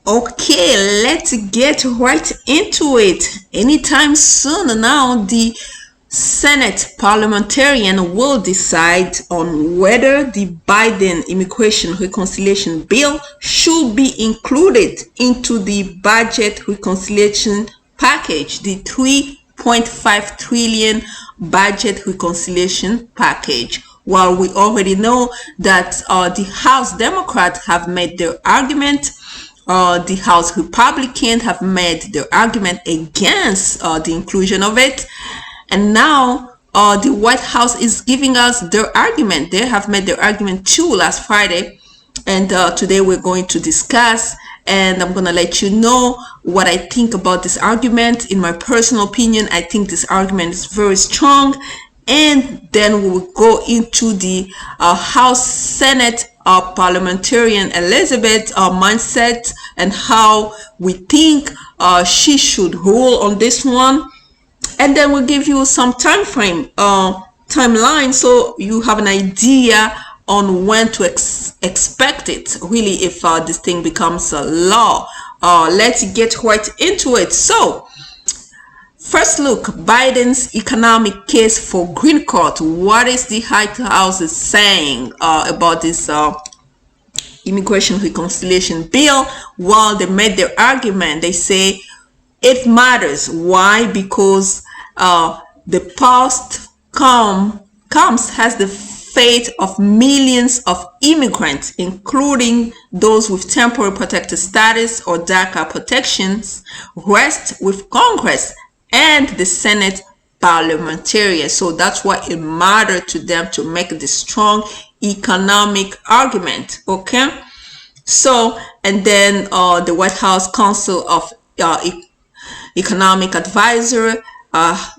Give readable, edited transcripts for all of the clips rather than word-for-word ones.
Okay, let's get right into it. Anytime soon now, the Senate parliamentarian will decide on whether the Biden immigration reconciliation bill should be included into the budget reconciliation package, the 3.5 trillion budget reconciliation package. While we already know that the House Democrats have made their argument, the House Republicans have made their argument against the inclusion of it. And now the White House is giving us their argument. They have made their argument too last Friday. And today we're going to discuss, and I'm going to let you know what I think about this argument. In my personal opinion, I think this argument is very strong. And then we will go into the House Senate parliamentarian Elizabeth mindset and how we think she should rule on this one. And then we'll give you some timeline, so you have an idea on when to expect it, really, if this thing becomes a law. Let's get right into it. So first look, Biden's economic case for green card. What is the White House saying about this immigration reconciliation bill? Well, they made their argument. They say it matters. Why? Because the past has the fate of millions of immigrants, including those with temporary protected status or DACA protections, rests with Congress and the Senate parliamentarians. So that's why it mattered to them to make this strong economic argument. Okay, so and then the White House Council of Economic Advisor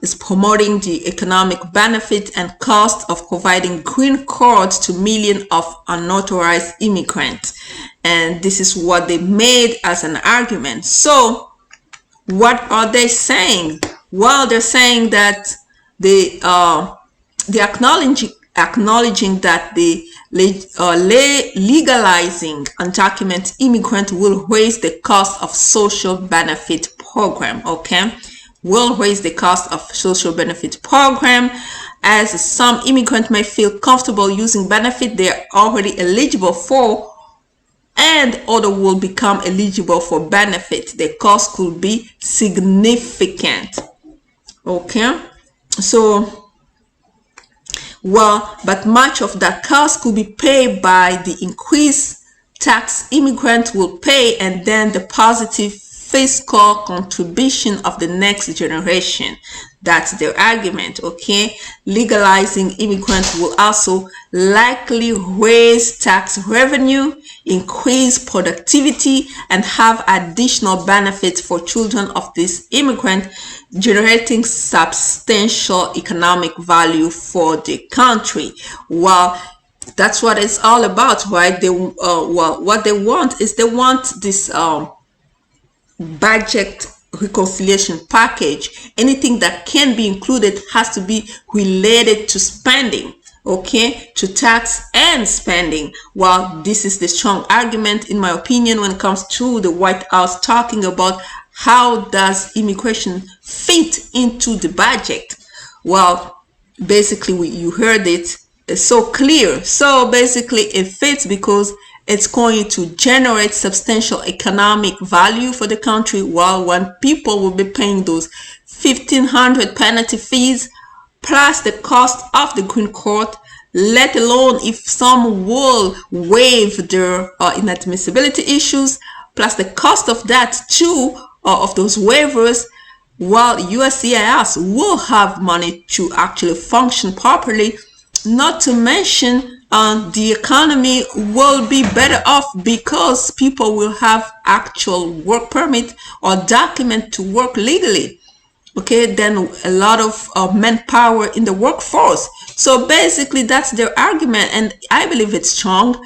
is promoting the economic benefit and cost of providing green cards to millions of unauthorized immigrants. And this is what they made as an argument. So what are they saying? Well, they're saying that they acknowledging that the legalizing undocumented immigrant will raise the cost of social benefit program. Okay, will raise the cost of social benefit program, as some immigrants may feel comfortable using benefit they're already eligible for, and other will become eligible for benefit. The cost could be significant. Okay, so well, but much of that cost could be paid by the increased tax immigrants will pay, and then the positive fiscal contribution of the next generation. That's their argument. Okay, legalizing immigrants will also likely raise tax revenue, increase productivity, and have additional benefits for children of this immigrant, generating substantial economic value for the country. Well, that's what it's all about, right? They well, what they want is they want this budget reconciliation package. Anything that can be included has to be related to spending, okay, to tax and spending. Well, this is the strong argument, in my opinion, when it comes to the White House talking about how does immigration fit into the budget. Well, basically, you heard it, it's so clear. So basically it fits because it's going to generate substantial economic value for the country, while when people will be paying those 1,500 penalty fees plus the cost of the green card, let alone if some will waive their inadmissibility issues, plus the cost of that too, of those waivers, while USCIS will have money to actually function properly. Not to mention the economy will be better off because people will have actual work permit or document to work legally. Okay, then a lot of manpower in the workforce. So basically that's their argument, and I believe it's strong.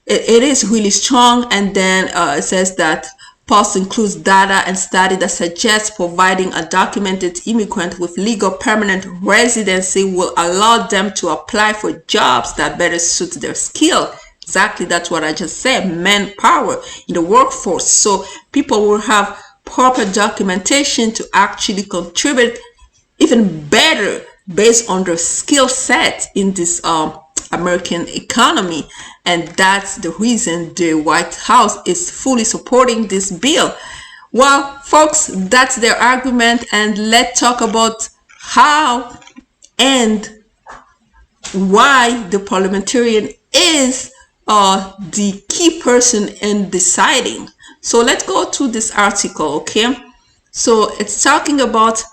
It is really strong. And then it says that POS includes data and study that suggests providing a documented immigrant with legal permanent residency will allow them to apply for jobs that better suit their skill exactly that's what I just said, manpower in the workforce. So people will have proper documentation to actually contribute even better based on their skill set in this American economy. And that's the reason the White House is fully supporting this bill. Well, folks, that's their argument, and let's talk about how and why the parliamentarian is the key person in deciding. So let's go to this article, okay? So it's talking about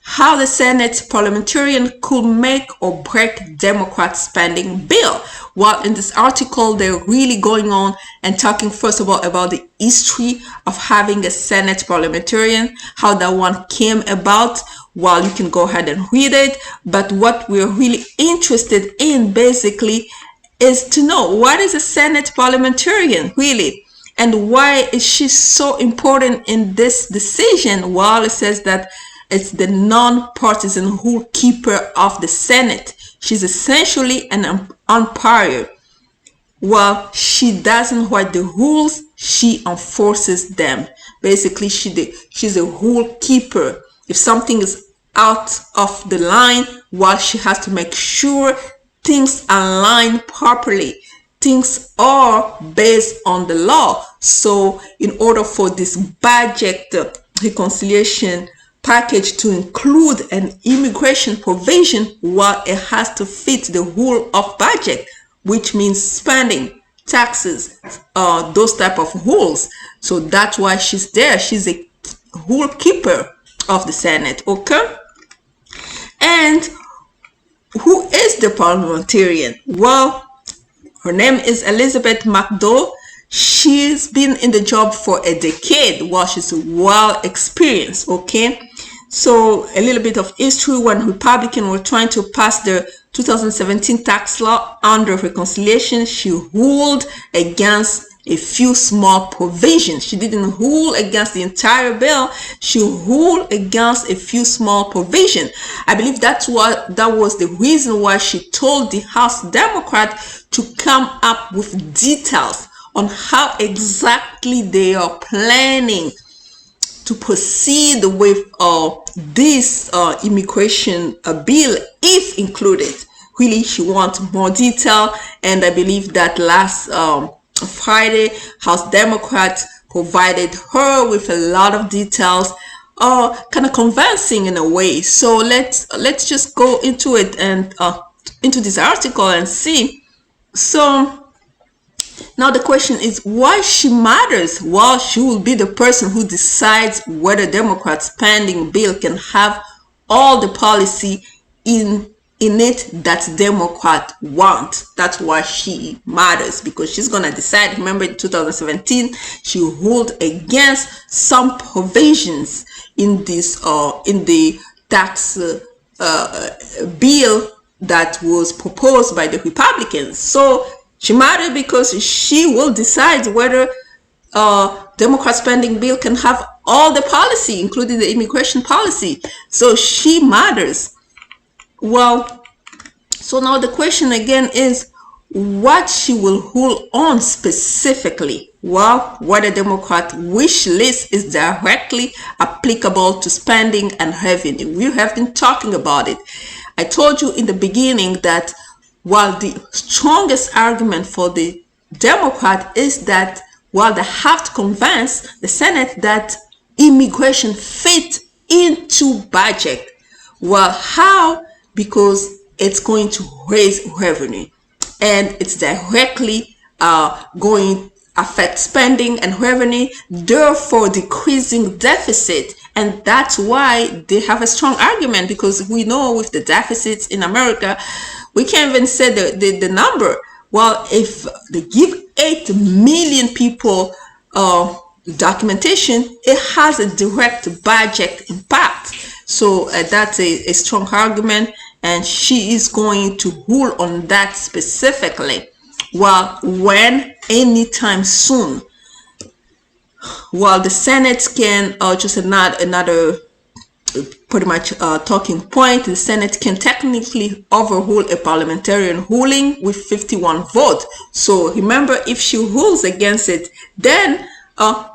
how the Senate parliamentarian could make or break Democrat spending bill. Well, in this article, they're really going on and talking first of all about the history of having a Senate parliamentarian, how that one came about. Well, you can go ahead and read it. But what we're really interested in basically is to know, what is a Senate parliamentarian really? And why is she so important in this decision? Well, it says that it's the non-partisan rule keeper of the Senate. She's essentially an umpire. Well, she doesn't write the rules, she enforces them. Basically, she's a rule keeper. If something is out of the line, well, she has to make sure things align properly. Things are based on the law. So in order for this budget reconciliation package to include an immigration provision, well, it has to fit the rule of budget, which means spending, taxes, those type of rules. So that's why she's there. She's a rule keeper of the Senate, okay? And who is the parliamentarian? Well, her name is Elizabeth McDowell. She's been in the job for a decade. Well, she's well experienced, okay? So a little bit of history. When Republicans were trying to pass the 2017 tax law under reconciliation, she ruled against a few small provisions. She didn't rule against the entire bill. She ruled against a few small provisions. I believe that was the reason why she told the House Democrat to come up with details on how exactly they are planning to proceed with this immigration bill, if included. Really, she wants more detail, and I believe that last Friday, House Democrats provided her with a lot of details, kind of convincing in a way. So let's just go into it and into this article and see. So now the question is why she matters. Well, she will be the person who decides whether Democrat spending bill can have all the policy in it that Democrat want. That's why she matters, because she's gonna decide. Remember, in 2017 she ruled against some provisions in this in the tax bill that was proposed by the Republicans. So she matters because she will decide whether Democrat spending bill can have all the policy, including the immigration policy. So she matters. Well, so now the question again is what she will rule on specifically. Well, whether Democrat wish list is directly applicable to spending and revenue. We have been talking about it. I told you in the beginning that while the strongest argument for the Democrat is that while they have to convince the Senate that immigration fit into budget. Well, how? Because it's going to raise revenue, and it's directly going to affect spending and revenue, therefore decreasing deficit. And that's why they have a strong argument, because we know with the deficits in America, we can't even say the number. Well, if they give 8 million people documentation, it has a direct budget impact. So that's a strong argument, and she is going to rule on that specifically. Well, when? Anytime soon. Well, the Senate can just another pretty much talking point. The Senate can technically overrule a parliamentarian ruling with 51 votes. So remember, if she rules against it, then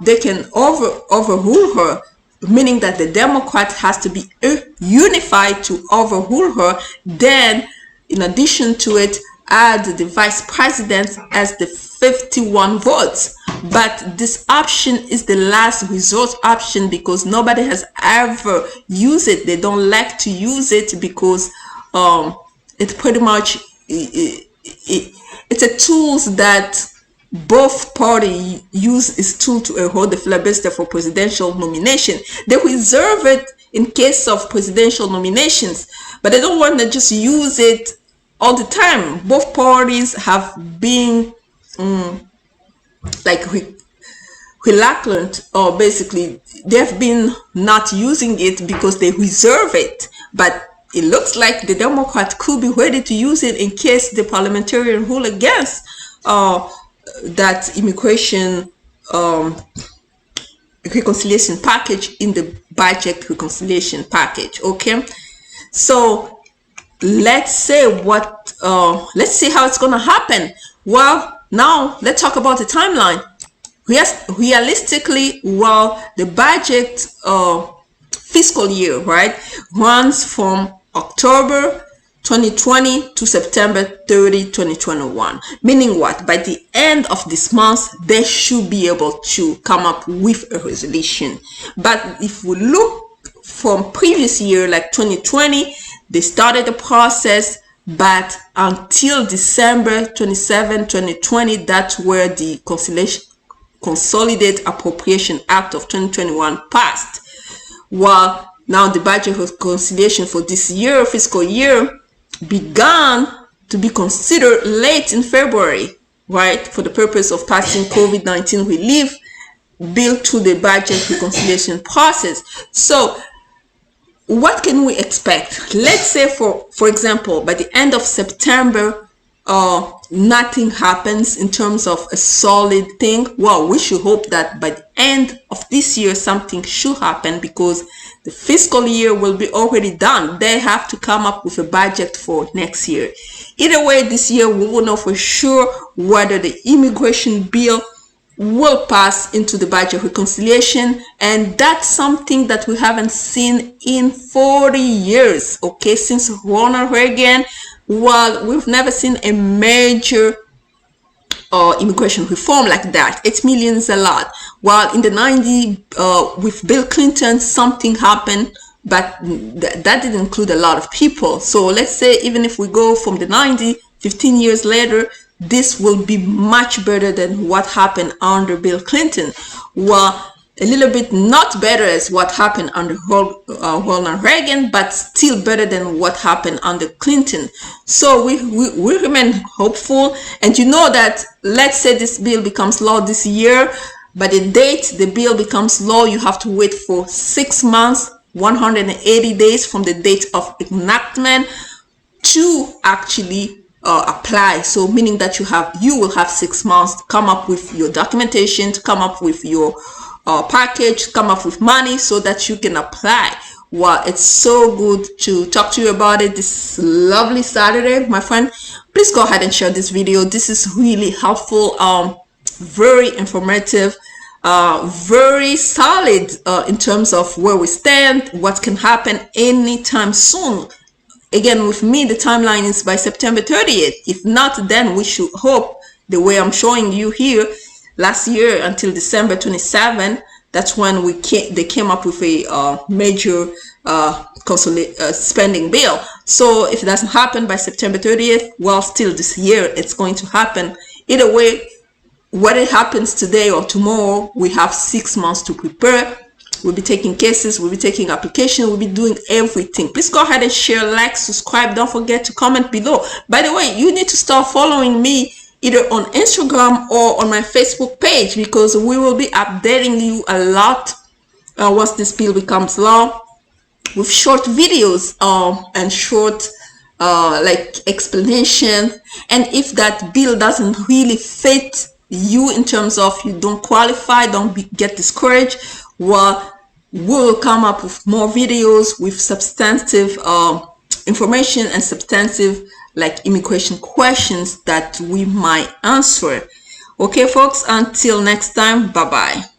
they can overrule her, meaning that the Democrat has to be unified to overrule her. Then, in addition to it, add the vice president as the 51 votes. But this option is the last resort option because nobody has ever used it. They don't like to use it because it's pretty much it's a tool that both parties use is tool to erode the filibuster for presidential nomination. They reserve it in case of presidential nominations, but they don't want to just use it all the time. Both parties have been like reluctant, or basically they've been not using it because they reserve it. But it looks like the Democrat could be ready to use it in case the parliamentarian rule against that immigration reconciliation package in the budget reconciliation package. Okay, so let's see how it's gonna happen. Well, now let's talk about the timeline. Yes, realistically, well, the budget fiscal year, right, runs from October 2020 to September 30, 2021. Meaning what? By the end of this month, they should be able to come up with a resolution. But if we look from previous year, like 2020, they started the process, but until December 27, 2020, that's where the Consolidated Appropriation Act of 2021 passed. While now the budget reconciliation for this year, fiscal year, began to be considered late in February, right, for the purpose of passing COVID-19 relief bill to the budget reconciliation process. So what can we expect? Let's say for example, by the end of September, nothing happens in terms of a solid thing. Well, we should hope that by the end of this year something should happen, because the fiscal year will be already done. They have to come up with a budget for next year. Either way, this year we will know for sure whether the immigration bill will pass into the budget reconciliation, and that's something that we haven't seen in 40 years. Okay, since Ronald Reagan, well, we've never seen a major immigration reform like that. 8 million is a lot. While in the 90s, with Bill Clinton, something happened, but that didn't include a lot of people. So let's say even if we go from the 90s, 15 years later, this will be much better than what happened under Bill Clinton. Well, a little bit not better as what happened under Ronald Reagan, but still better than what happened under Clinton. So we remain hopeful. And you know that, let's say this bill becomes law this year, by the date the bill becomes law, you have to wait for 6 months, 180 days from the date of enactment to actually apply. So meaning that you will have 6 months to come up with your documentation, to come up with your package, come up with money so that you can apply. Wow, it's so good to talk to you about it this lovely Saturday, my friend. Please go ahead and share this video. This is really helpful, very informative, very solid in terms of where we stand, what can happen anytime soon. Again, with me, the timeline is by September 30th. If not, then we should hope, the way I'm showing you here, last year until December 27, that's when they came up with a major spending bill. So if it doesn't happen by September 30th, well, still this year it's going to happen. Either way, whether it happens today or tomorrow, we have 6 months to prepare. We'll be taking cases, we'll be taking applications, we'll be doing everything. Please go ahead and share, like, subscribe. Don't forget to comment below. By the way, you need to start following me either on Instagram or on my Facebook page, because we will be updating you a lot once this bill becomes law, with short videos and short like explanation. And if that bill doesn't really fit you in terms of you don't qualify, don't get discouraged, well, we'll come up with more videos with substantive information and substantive like immigration questions that we might answer. Okay folks, until next time, bye bye.